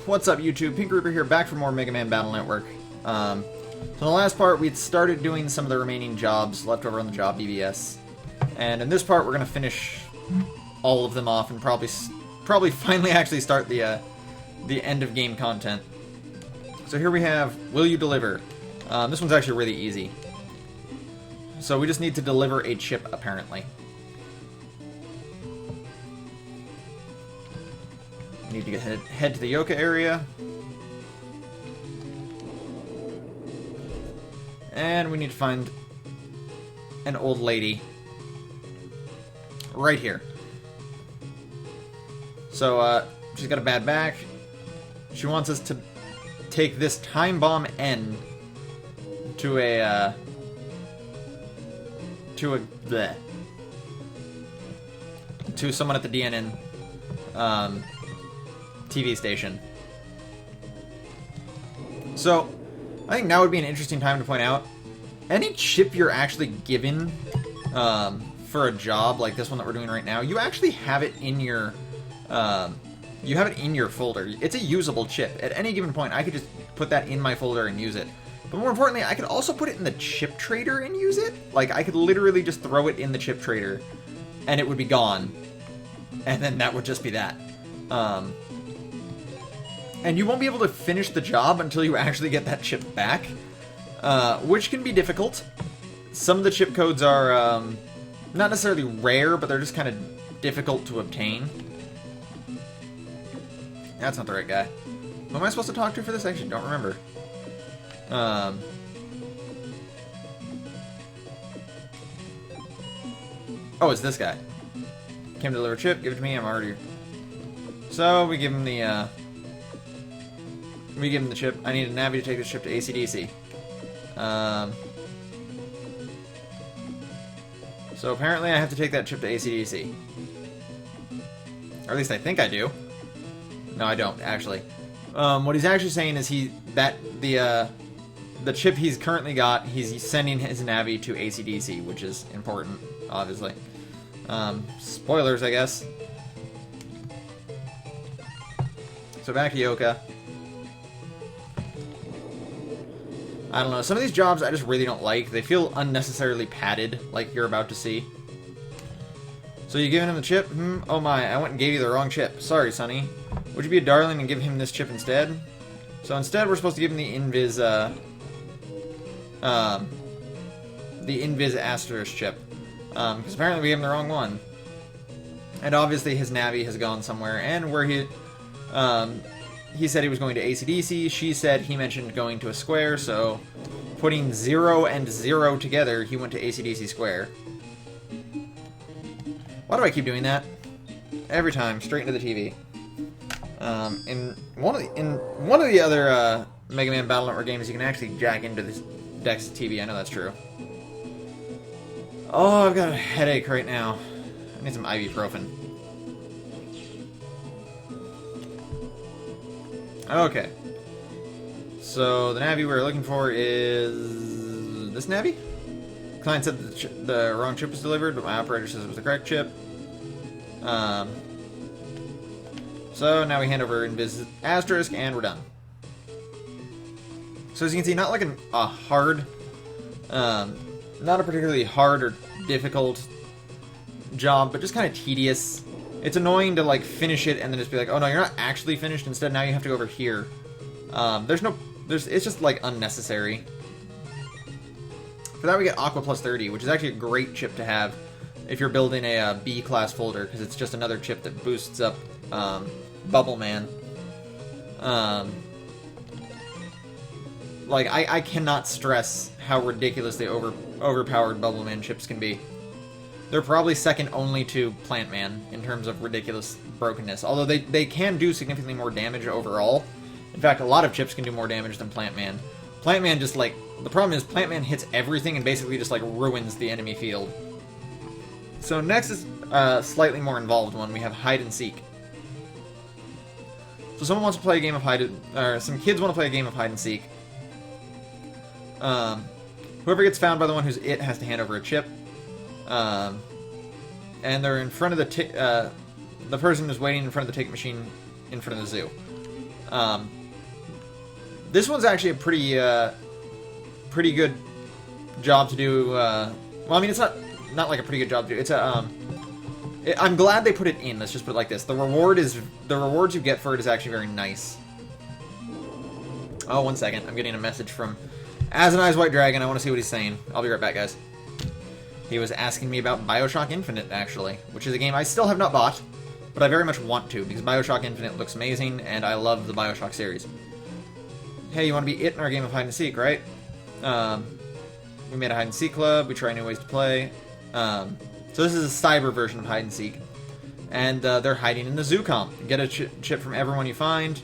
What's up, YouTube? Pink Reaper here, back for more Mega Man Battle Network. So in the last part, we'd started doing some of the remaining jobs left over on the job BBS. And in this part, we're going to finish all of them off and probably finally actually start the end of game content. So here we have, Will You Deliver? This one's actually really easy. So we just need to deliver a chip, apparently. Need to head to the Yoka area. And we need to find an old lady. Right here. So, she's got a bad back. She wants us to take this time bomb N to a, bleh. To someone at the DNN, TV station. So, I think now would be an interesting time to point out, any chip you're actually given for a job like this one that we're doing right now, you actually have it in your folder. It's a usable chip. At any given point, I could just put that in my folder and use it. But more importantly, I could also put it in the chip trader and use it. Like, I could literally just throw it in the chip trader, and it would be gone. And then that would just be that. And you won't be able to finish the job until you actually get that chip back, which can be difficult. Some of the chip codes are not necessarily rare, but they're just kind of difficult to obtain. That's not the right guy. Who am I supposed to talk to for this? I actually don't remember. Oh, it's this guy. Came to deliver a chip, give it to me, I'm already... So, we give him the, chip. I need a Navi to take this chip to AC/DC. So apparently I have to take that chip to AC/DC. Or at least I think I do. No, I don't, actually. What he's actually saying is the chip he's currently got, he's sending his Navi to AC/DC, which is important, obviously. Spoilers, I guess. So back to Yoka. I don't know, some of these jobs I just really don't like. They feel unnecessarily padded, like you're about to see. So you giving him the chip? Oh my, I went and gave you the wrong chip. Sorry, Sonny. Would you be a darling and give him this chip instead? So instead we're supposed to give him the Invis Asterisk chip. Because apparently we gave him the wrong one. And obviously his Navi has gone somewhere, and where he said he was going to AC/DC, she said he mentioned going to a square, so putting 0 and 0 together, he went to AC/DC square. Why do I keep doing that? Every time, straight into the TV. In one of the other Mega Man Battle Network games, you can actually jack into this Dex TV. I know that's true. Oh, I've got a headache right now. I need some ibuprofen. Okay. So, the Navi we're looking for is... this Navi? The client said the wrong chip was delivered, but my operator says it was the correct chip. So, now we hand over Invis Asterisk, and we're done. So, as you can see, not like a hard... not a particularly hard or difficult job, but just kind of tedious. It's annoying to, like, finish it and then just be like, oh no, you're not actually finished, instead now you have to go over here. It's just, like, unnecessary. For that we get Aqua plus 30, which is actually a great chip to have if you're building a B-class folder, because it's just another chip that boosts up Bubble Man. Like, I cannot stress how ridiculously overpowered Bubble Man chips can be. They're probably second only to Plant Man in terms of ridiculous brokenness. Although they can do significantly more damage overall. In fact, a lot of chips can do more damage than Plant Man. Plant Man just, like... the problem is Plant Man hits everything and basically just, like, ruins the enemy field. So next is a slightly more involved one. We have Hide and Seek. So someone wants to play a game of some kids want to play a game of Hide and Seek. Whoever gets found by the one who's it has to hand over a chip. And they're in front of the person is waiting in front of the ticket machine in front of the zoo. Um, this one's actually a pretty good job to do. Well, I mean, it's not like a pretty good job to do. It's a I'm glad they put it in. Let's just put it like this: the rewards you get for it is actually very nice. Oh, 1 second. I'm getting a message from As an Eyes White Dragon. I want to see what he's saying. I'll be right back, guys. He was asking me about BioShock Infinite, actually, which is a game I still have not bought, but I very much want to, because BioShock Infinite looks amazing, and I love the BioShock series. Hey, you want to be it in our game of hide and seek, right? We made a hide and seek club. We try new ways to play. So this is a cyber version of hide and seek, and they're hiding in the zoo comp. Get a chip from everyone you find.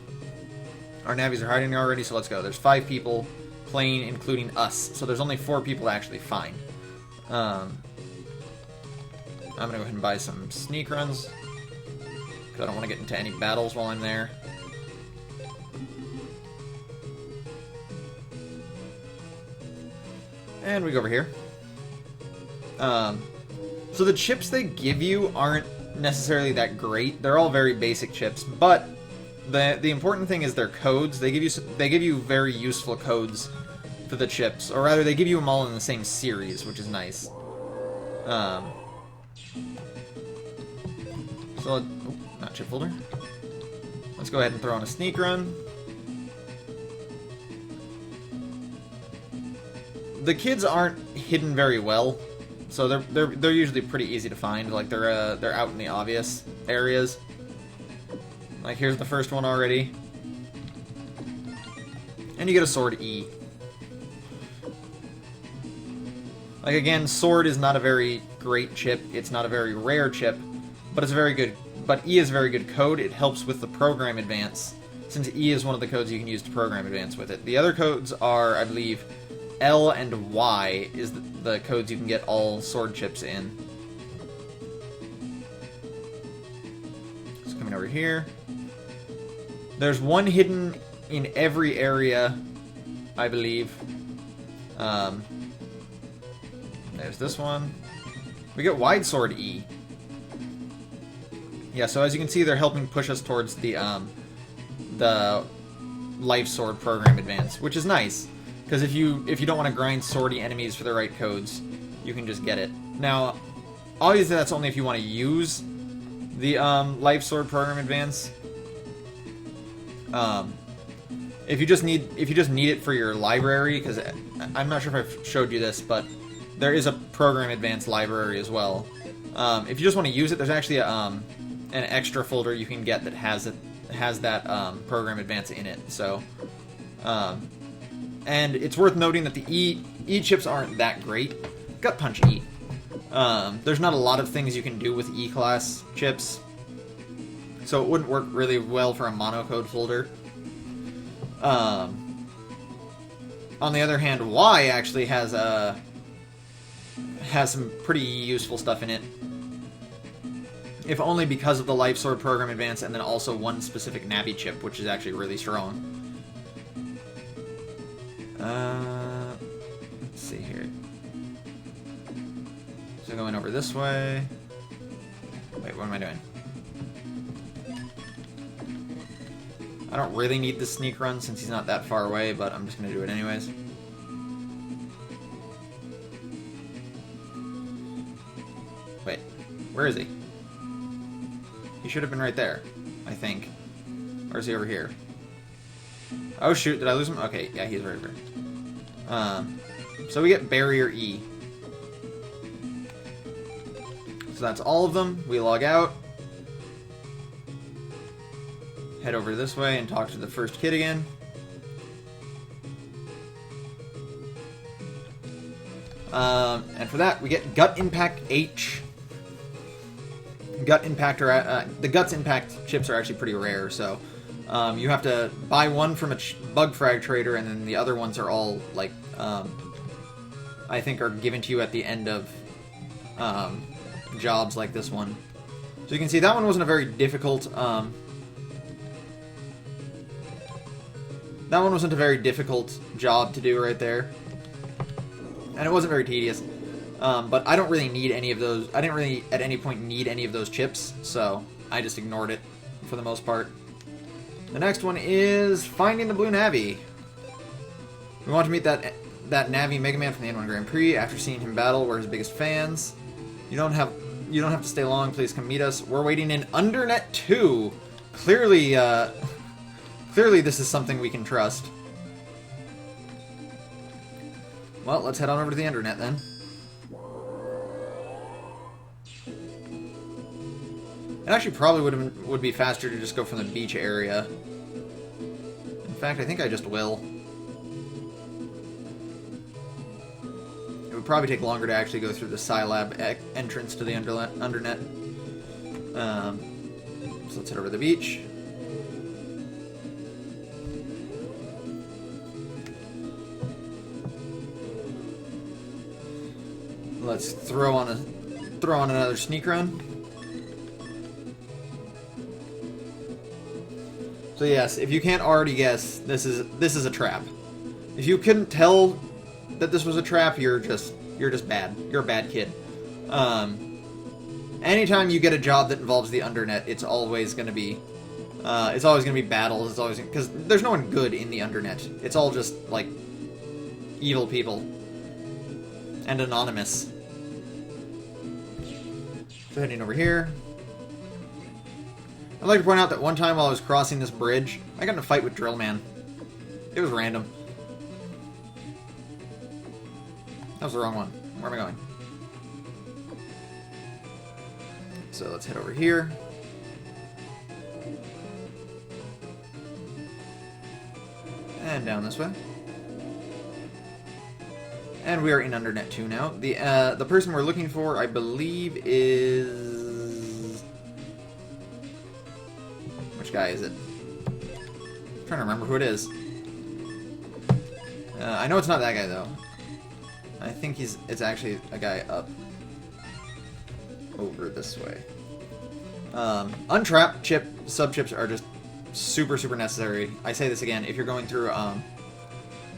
Our navies are hiding already, so let's go. There's 5 people playing, including us, so there's only 4 people to actually find. I'm gonna go ahead and buy some sneak runs, because I don't want to get into any battles while I'm there. And we go over here. So the chips they give you aren't necessarily that great. They're all very basic chips, but the important thing is their codes. They give you very useful codes for the chips, or rather, they give you them all in the same series, which is nice. So, not chip folder. Let's go ahead and throw on a sneak run. The kids aren't hidden very well, so they're usually pretty easy to find. Like they're out in the obvious areas. Like here's the first one already, and you get a sword E. Like again, sword is not a very great chip. It's not a very rare chip, but it's very good. But E is a very good code. It helps with the program advance, since E is one of the codes you can use to program advance with it. The other codes are, I believe, L and Y is the codes you can get all sword chips in. So coming over here. There's one hidden in every area, I believe. There's this one. We get wide sword E. Yeah, so as you can see, they're helping push us towards the life sword program advance, which is nice. Because if you don't want to grind swordy enemies for the right codes, you can just get it. Now, obviously that's only if you want to use the life sword program advance. If you just need it for your library, because I'm not sure if I've showed you this, but there is a program advance library as well. If you just want to use it, there's actually an extra folder you can get that has that program advance in it. So. And it's worth noting that the E chips aren't that great. Gut Punch E. There's not a lot of things you can do with EClass chips, so it wouldn't work really well for a monocode folder. On the other hand, Y actually has some pretty useful stuff in it, if only because of the Life Sword program advance, and then also one specific Navi chip, which is actually really strong. Let's see here. So going over this way. Wait, what am I doing? I don't really need the sneak run since he's not that far away, but I'm just going to do it anyways. Wait, where is he? He should have been right there, I think. Or is he over here? Oh shoot, did I lose him? Okay, yeah, he's right here. So we get Barrier E. So that's all of them. We log out. Head over this way and talk to the first kid again. And for that, we get Gut Impact H. Gut Impact, the Guts Impact chips are actually pretty rare, so you have to buy one from a bug frag trader, and then the other ones are all, like, I think are given to you at the end of jobs like this one. So you can see that one wasn't a very difficult, that one wasn't a very difficult job to do right there. And it wasn't very tedious. But I don't really need any of those. I didn't really, at any point, need any of those chips, so I just ignored it for the most part. The next one is finding the Blue Navy. We want to meet that Navi Mega Man from the N1 Grand Prix. After seeing him battle, we're his biggest fans. You don't have to stay long. Please come meet us. We're waiting in Undernet 2. Clearly, clearly this is something we can trust. Well, let's head on over to the Undernet then. It actually probably would be faster to just go from the beach area. In fact, I think I just will. It would probably take longer to actually go through the Scilab entrance to the Undernet. So let's head over to the beach. Let's throw on another sneak run. So yes, if you can't already guess, this is a trap. If you couldn't tell that this was a trap, you're just bad. You're a bad kid. Anytime you get a job that involves the Undernet, it's always going to be battles. It's always because there's no one good in the Undernet. It's all just like evil people and anonymous. So heading over here. I'd like to point out that one time while I was crossing this bridge, I got in a fight with Drill Man. It was random. That was the wrong one. Where am I going? So let's head over here. And down this way. And we are in Undernet 2 now. The person we're looking for, I believe, is... Which guy is it? I'm trying to remember who it is. I know it's not that guy, though. I think it's actually a guy up over this way. Untrapped sub-chips are just super, super necessary. I say this again, if you're going through the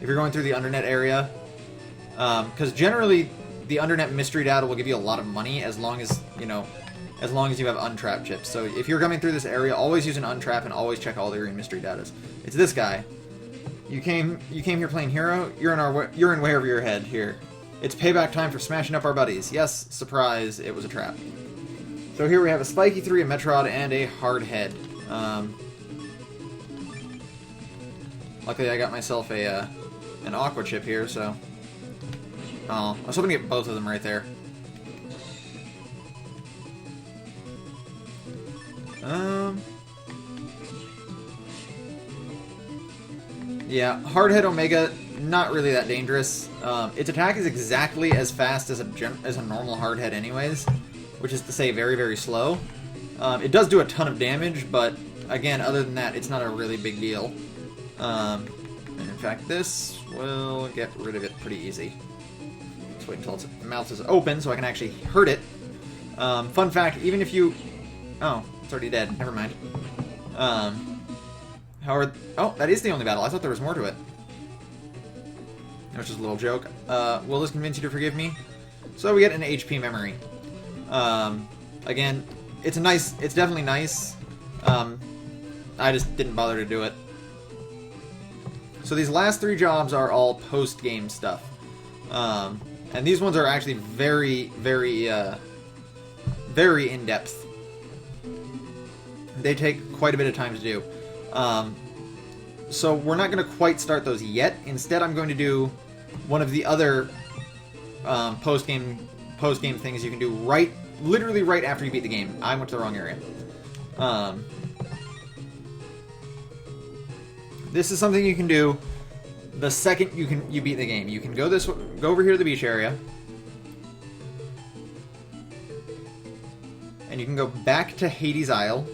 Undernet area, because generally the Undernet mystery data will give you a lot of money as long as you have untrapped chips. So if you're coming through this area, always use an untrap and always check all the green mystery datas. It's this guy. You came here playing hero. You're in way over your head here. It's payback time for smashing up our buddies. Yes, surprise, it was a trap. So here we have a Spiky 3, a Metrod, and a Hardhead. Luckily I got myself an Aqua chip here, so... Oh, I was hoping to get both of them right there. Yeah, Hardhead Omega, not really that dangerous. Its attack is exactly as fast as a normal Hardhead anyways, which is to say very, very slow. It does do a ton of damage, but again, other than that, it's not a really big deal. And in fact, this will get rid of it pretty easy. Let's wait until its mouth is open so I can actually hurt it. Fun fact, even if you... Oh, it's already dead. Never mind. Oh, that is the only battle. I thought there was more to it. That was just a little joke. Will this convince you to forgive me? So we get an HP memory. Again, it's definitely nice. I just didn't bother to do it. So these last 3 jobs are all post-game stuff. And these ones are actually very, very, very in-depth. They take quite a bit of time to do. So we're not going to quite start those yet. Instead, I'm going to do one of the other post-game things you can do literally right after you beat the game. I went to the wrong area. This is something you can do the second you beat the game. You can go over here to the beach area, and you can go back to Hades Isle.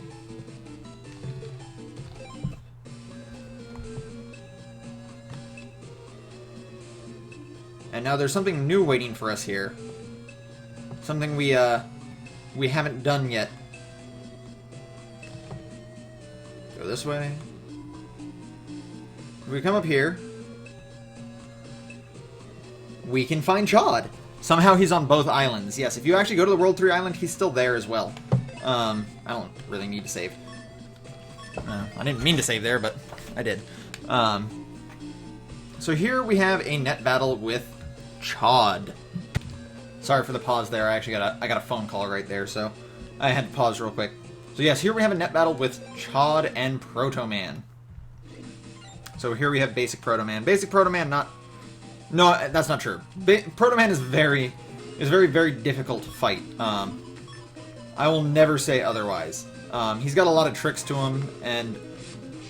And now there's something new waiting for us here. Something we haven't done yet. Go this way. If we come up here, we can find Chod. Somehow he's on both islands. Yes, if you actually go to the World 3 island, he's still there as well. I don't really need to save. I didn't mean to save there, but I did. So here we have a net battle with Chod. Sorry for the pause there. I got a phone call right there, so I had to pause real quick. So yes, here we have a net battle with Chod and Proto Man. So here we have basic Proto Man. Basic Proto Man, not... No, that's not true. Proto Man is very, very difficult to fight. I will never say otherwise. He's got a lot of tricks to him, and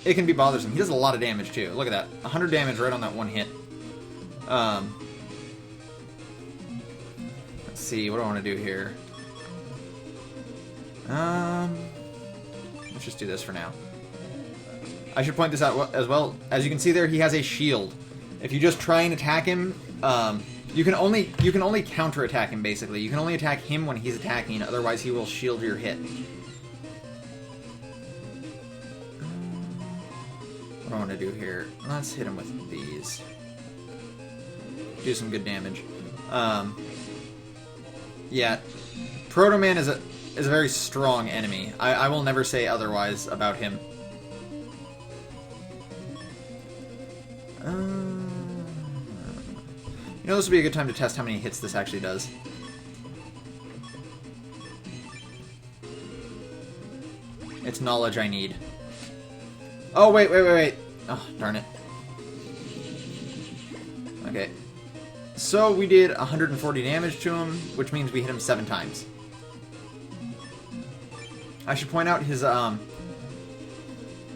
it can be bothersome. He does a lot of damage, too. Look at that. 100 damage right on that one hit. Let's see, what do I want to do here? Let's just do this for now. I should point this out as well. As you can see there, he has a shield. If you just try and attack him, you can only counterattack him, basically. You can only attack him when he's attacking, otherwise he will shield your hit. What do I want to do here? Let's hit him with these. Do some good damage. Yeah, Proto Man is a very strong enemy. I will never say otherwise about him. You know, this would be a good time to test how many hits this actually does. It's knowledge I need. Oh, wait. Oh, darn it. Okay. So we did 140 damage to him, which means we hit him 7 times. I should point out his,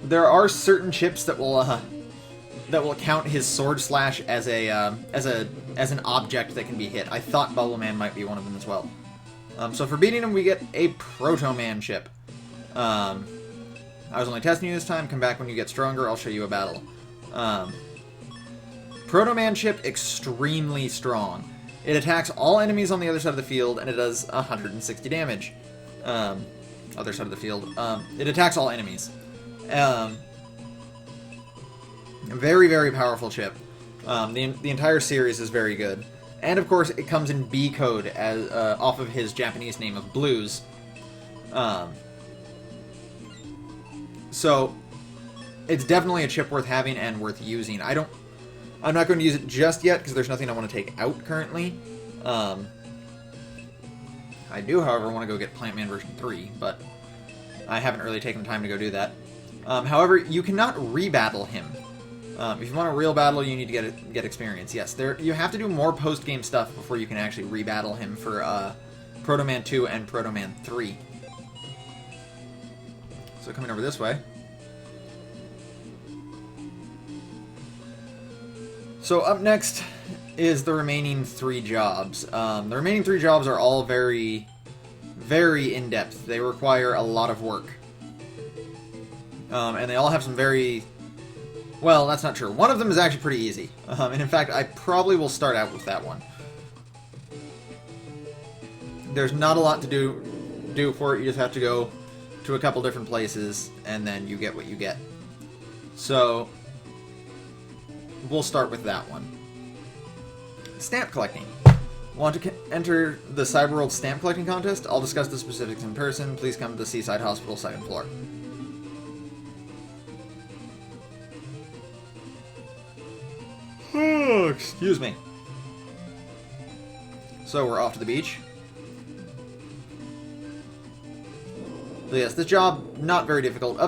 there are certain chips that will count his sword slash as an object that can be hit. I thought Bubble Man might be one of them as well. So for beating him, we get a Proto Man chip. I was only testing you this time. Come back when you get stronger. I'll show you a battle. Proto Man chip, extremely strong. It attacks all enemies on the other side of the field, and it does 160 damage. Other side of the field. It attacks all enemies. Very, very powerful chip. The entire series is very good. And of course, it comes in B code as off of his Japanese name of Blues. So it's definitely a chip worth having and worth using. I'm not going to use it just yet because there's nothing I want to take out currently. I do, however, want to go get Plant Man version 3, but I haven't really taken the time to go do that. However, you cannot rebattle him. If you want a real battle, you need to get experience. Yes, you have to do more post-game stuff before you can actually rebattle him for Proto Man 2 and Proto Man 3. So coming over this way. So up next is the remaining 3 jobs. The remaining 3 jobs are all very, very in-depth. They require a lot of work. And they all have some very... Well, that's not true. One of them is actually pretty easy. And in fact, I probably will start out with that one. There's not a lot to do for it. You just have to go to a couple different places, and then you get what you get. So, we'll start with that one. Stamp collecting. Want to enter the Cyberworld stamp collecting contest? I'll discuss the specifics in person. Please come to the Seaside Hospital, 2nd floor. Oh, excuse me. So we're off to the beach. So yes, this job, not very difficult.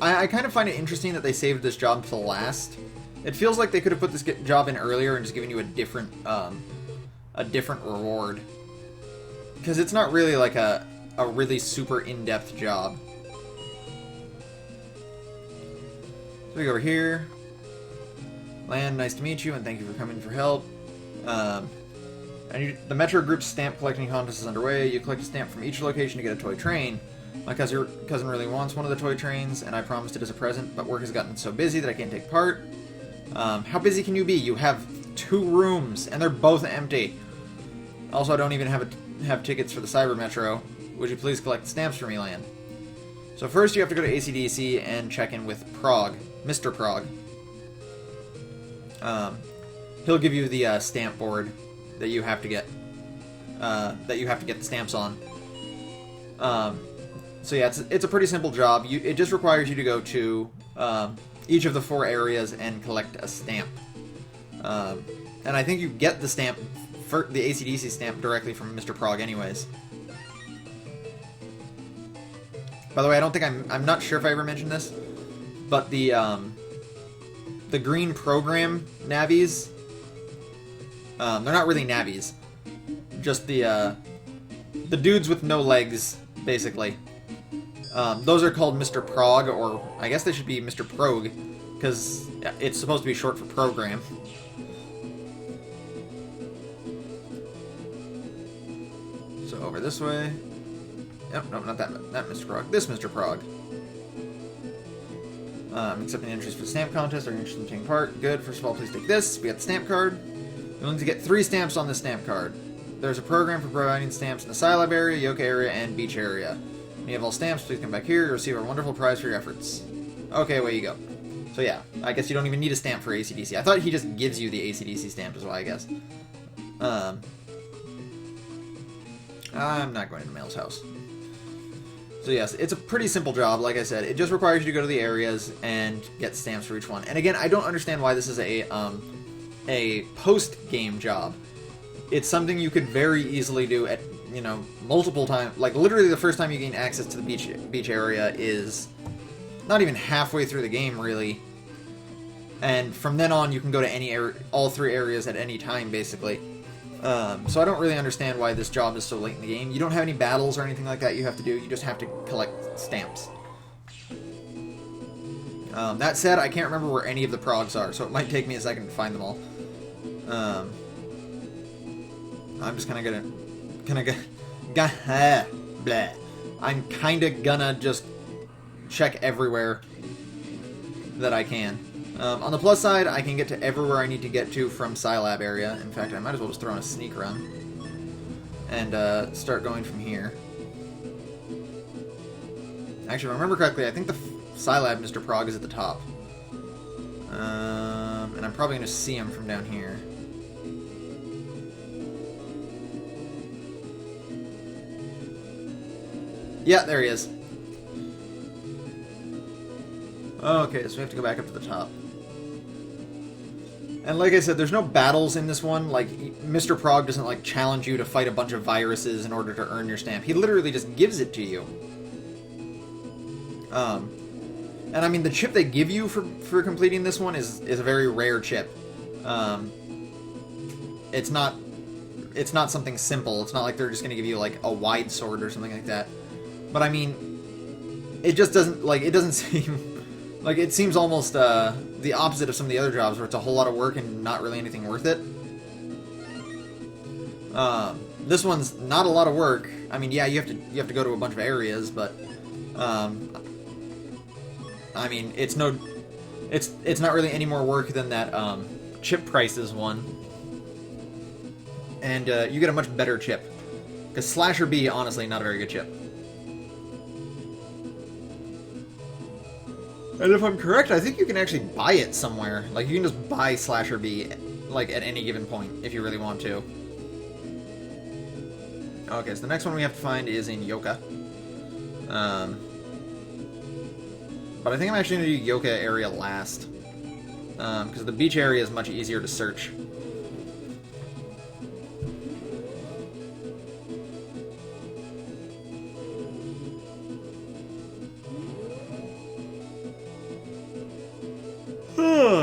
I kind of find it interesting that they saved this job to last. It feels like they could have put this job in earlier and just given you a different reward. Because it's not really like a really super in-depth job. So we go over here. Land, nice to meet you, and thank you for coming for help. The Metro Group's stamp collecting contest is underway. You collect a stamp from each location to get a toy train. My cousin really wants one of the toy trains, and I promised it as a present, but work has gotten so busy that I can't take part. How busy can you be? You have 2 rooms, and they're both empty. Also, I don't even have tickets for the Cyber Metro. Would you please collect stamps for me, Land? So first you have to go to ACDC and check in with Prague, Mr. Prague. He'll give you the stamp board that you have to get the stamps on. So yeah, it's a pretty simple job. It just requires you to go to each of the 4 areas and collect a stamp. And I think you get the stamp, for the AC/DC stamp, directly from Mr. Prog anyways. By the way, I don't think I'm not sure if I ever mentioned this, but the green program navies, they're not really navies, just the dudes with no legs, basically. Those are called Mr. Prog, or I guess they should be Mr. Prog, because it's supposed to be short for program. So over this way. Yep, no, not that Mr. Prog. This Mr. Prog. Accepting entries for the stamp contest. Are you interested in taking part? Good. First of all, please take this. We got the stamp card. You'll need to get 3 stamps on the stamp card. There's a program for providing stamps in the Scilab area, Yoka area, and Beach area. When you have all stamps, please come back here. You'll receive a wonderful prize for your efforts. Okay, away you go. So yeah, I guess you don't even need a stamp for AC/DC. I thought he just gives you the AC/DC stamp as well, I guess. I'm not going to Mail's house. So yes, it's a pretty simple job, like I said. It just requires you to go to the areas and get stamps for each one. And again, I don't understand why this is a post-game job. It's something you could very easily do at, you know, multiple times. Like, literally the first time you gain access to the beach area is not even halfway through the game, really. And from then on, you can go to all 3 areas at any time, basically. So I don't really understand why this job is so late in the game. You don't have any battles or anything like that you have to do. You just have to collect stamps. That said, I can't remember where any of the progs are, so it might take me a second to find them all. I'm just kind of gonna just check everywhere that I can. On the plus side, I can get to everywhere I need to get to from Scilab area. In fact, I might as well just throw in a sneak run and start going from here. Actually, if I remember correctly, I think the Scilab Mr. Prog is at the top. And I'm probably going to see him from down here. Yeah, there he is. Okay, so we have to go back up to the top. And like I said, there's no battles in this one. Like, Mr. Prog doesn't, like, challenge you to fight a bunch of viruses in order to earn your stamp. He literally just gives it to you. And I mean, the chip they give you for completing this one is a very rare chip. It's not something simple. It's not like they're just going to give you, like, a wide sword or something like that. But I mean, it just doesn't, like, it doesn't seem... Like, it seems almost the opposite of some of the other jobs, where it's a whole lot of work and not really anything worth it. This one's not a lot of work. I mean, yeah, you have to go to a bunch of areas, but I mean, it's not really any more work than that chip prices one. And you get a much better chip, because Slasher B, honestly, not a very good chip. And if I'm correct, I think you can actually buy it somewhere. Like, you can just buy Slasher B, like, at any given point, if you really want to. Okay, so the next one we have to find is in Yoka. But I think I'm actually going to do Yoka area last. Because the beach area is much easier to search.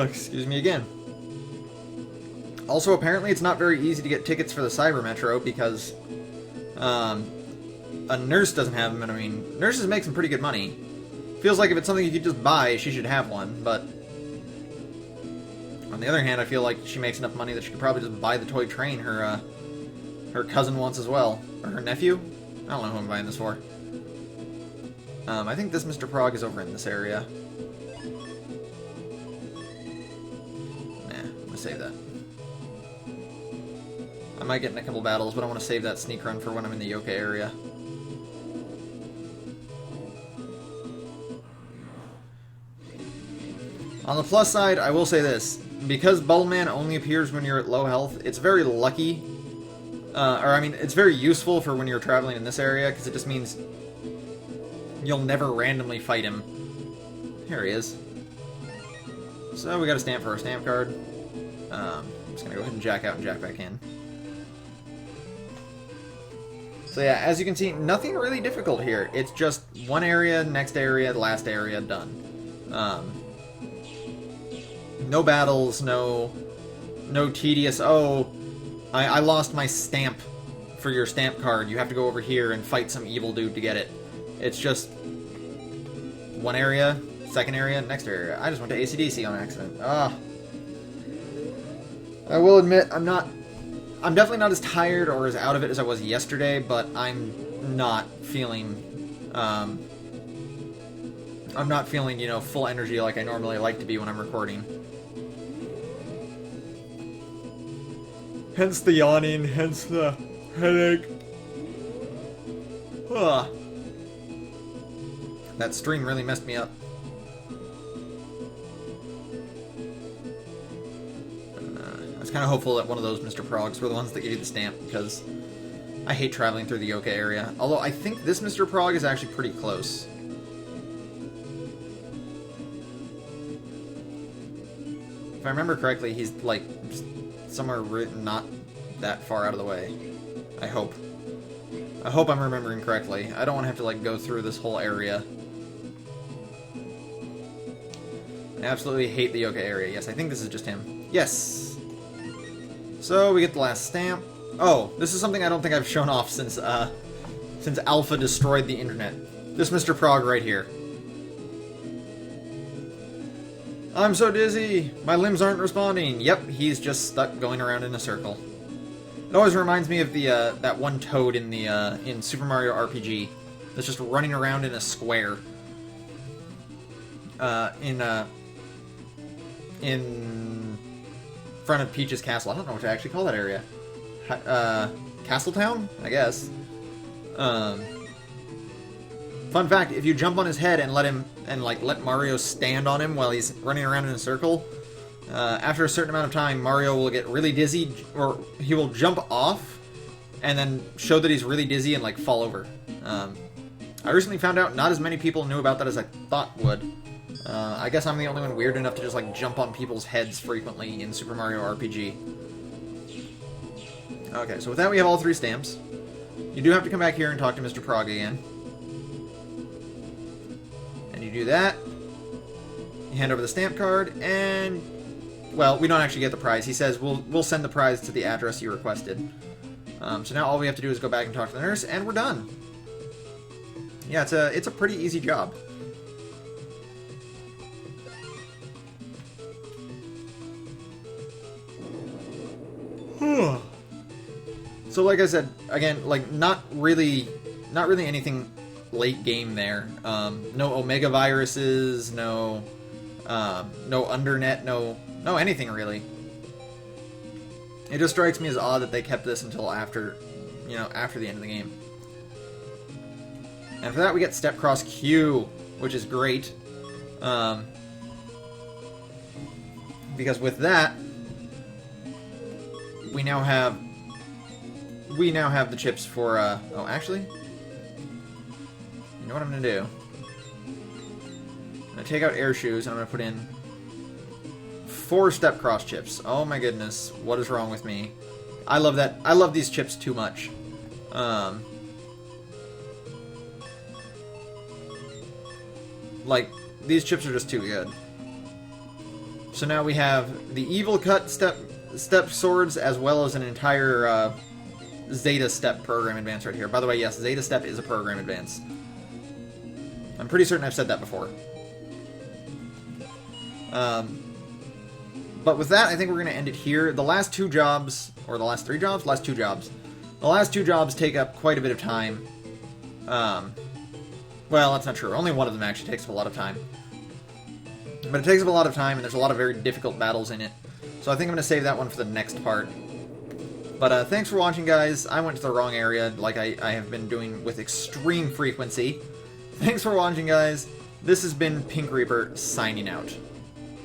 Excuse me again. Also, apparently it's not very easy to get tickets for the Cyber Metro because a nurse doesn't have them, and I mean, nurses make some pretty good money. Feels like if it's something you could just buy, she should have one, but on the other hand, I feel like she makes enough money that she could probably just buy the toy train her cousin wants as well. Or her nephew? I don't know who I'm buying this for. I think this Mr. Prog is over in this area. Save that. I might get in a couple battles, but I want to save that sneak run for when I'm in the Yoka area. On the plus side, I will say this. Because Bubble Man only appears when you're at low health, it's very lucky. It's very useful for when you're traveling in this area, because it just means You'll never randomly fight him. Here he is. So we got a stamp for our stamp card. I'm just gonna go ahead and jack out and jack back in. So yeah, as you can see, nothing really difficult here. It's just one area, next area, last area, done. No battles, no tedious, oh, I lost my stamp for your stamp card. You have to go over here and fight some evil dude to get it. It's just one area, second area, next area. I just went to AC/DC on accident. I will admit, I'm definitely not as tired or as out of it as I was yesterday, but I'm not feeling, you know, full energy like I normally like to be when I'm recording. Hence the yawning, hence the headache. That stream really messed me up. I was kind of hopeful that one of those Mr. Progs were the ones that gave you the stamp, because I hate traveling through the Yoka area. Although I think this Mr. Prog is actually pretty close. If I remember correctly, he's like just somewhere not that far out of the way. I hope. I hope I'm remembering correctly. I don't want to have to like go through this whole area. I absolutely hate the Yoka area. Yes, I think this is just him. Yes! So, we get the last stamp. Oh, this is something I don't think I've shown off since Alpha destroyed the internet. This Mr. Prog right here. I'm so dizzy! My limbs aren't responding! Yep, he's just stuck going around in a circle. It always reminds me of the, that one toad in the, in Super Mario RPG that's just running around in a square. In front of Peach's castle. I don't know what to actually call that area. Castletown? I guess. Fun fact, if you jump on his head and let Mario stand on him while he's running around in a circle, after a certain amount of time, Mario will get really dizzy, or he will jump off, and then show that he's really dizzy and, like, fall over. I recently found out not as many people knew about that as I thought would. I guess I'm the only one weird enough to just, like, jump on people's heads frequently in Super Mario RPG. Okay, so with that we have all 3 stamps. You do have to come back here and talk to Mr. Prog again. And you do that. You hand over the stamp card, and... well, we don't actually get the prize. He says, we'll send the prize to the address you requested. So now all we have to do is go back and talk to the nurse, and we're done. Yeah, it's a pretty easy job. So like I said, again, like not really anything late game there. No Omega viruses, no undernet, no anything really. It just strikes me as odd that they kept this until after the end of the game. And for that we get Step Cross Q, which is great. Because with that, we now have the chips for, oh, actually, you know what I'm going to do? I'm going to take out air shoes, and I'm going to put in 4 Step Cross chips. Oh my goodness, what is wrong with me? I love that. I love these chips too much. Like, these chips are just too good. So now we have the Evil Cut step swords, as well as an entire, Zeta Step program advance right here. By the way, yes, Zeta Step is a program advance. I'm pretty certain I've said that before. But with that, I think we're going to end it here. The last 2 jobs, or the last 3 jobs? Last 2 jobs. The last 2 jobs take up quite a bit of time. Well, that's not true. Only one of them actually takes up a lot of time. But it takes up a lot of time, and there's a lot of very difficult battles in it. So I think I'm going to save that one for the next part. But thanks for watching, guys. I went to the wrong area, like I have been doing with extreme frequency. Thanks for watching, guys. This has been Pink Reaper, signing out.